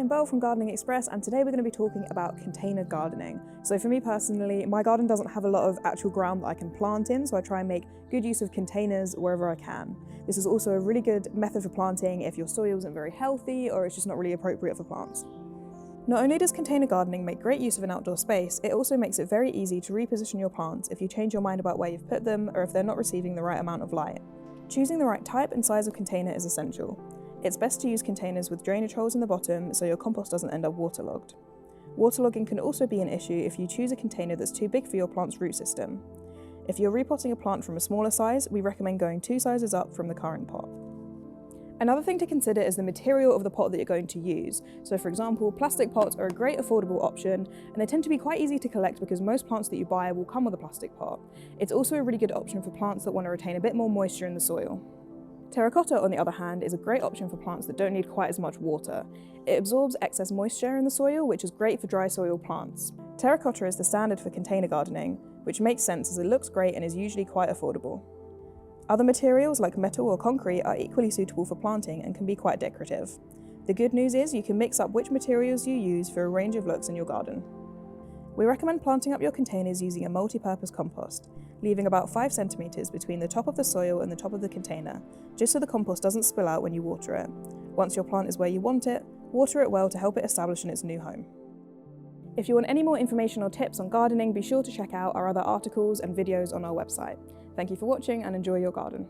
I'm Belle from Gardening Express, and today we're going to be talking about container gardening. So for me personally, my garden doesn't have a lot of actual ground that I can plant in, so I try and make good use of containers wherever I can. This is also a really good method for planting if your soil isn't very healthy or it's just not really appropriate for plants. Not only does container gardening make great use of an outdoor space, it also makes it very easy to reposition your plants if you change your mind about where you've put them or if they're not receiving the right amount of light. Choosing the right type and size of container is essential. It's best to use containers with drainage holes in the bottom so your compost doesn't end up waterlogged. Waterlogging can also be an issue if you choose a container that's too big for your plant's root system. If you're repotting a plant from a smaller size, we recommend going 2 sizes up from the current pot. Another thing to consider is the material of the pot that you're going to use. So for example, plastic pots are a great affordable option, and they tend to be quite easy to collect because most plants that you buy will come with a plastic pot. It's also a really good option for plants that want to retain a bit more moisture in the soil. Terracotta, on the other hand, is a great option for plants that don't need quite as much water. It absorbs excess moisture in the soil, which is great for dry soil plants. Terracotta is the standard for container gardening, which makes sense as it looks great and is usually quite affordable. Other materials like metal or concrete are equally suitable for planting and can be quite decorative. The good news is you can mix up which materials you use for a range of looks in your garden. We recommend planting up your containers using a multi-purpose compost, leaving about 5 centimeters between the top of the soil and the top of the container, just so the compost doesn't spill out when you water it. Once your plant is where you want it, water it well to help it establish in its new home. If you want any more information or tips on gardening, be sure to check out our other articles and videos on our website. Thank you for watching and enjoy your garden.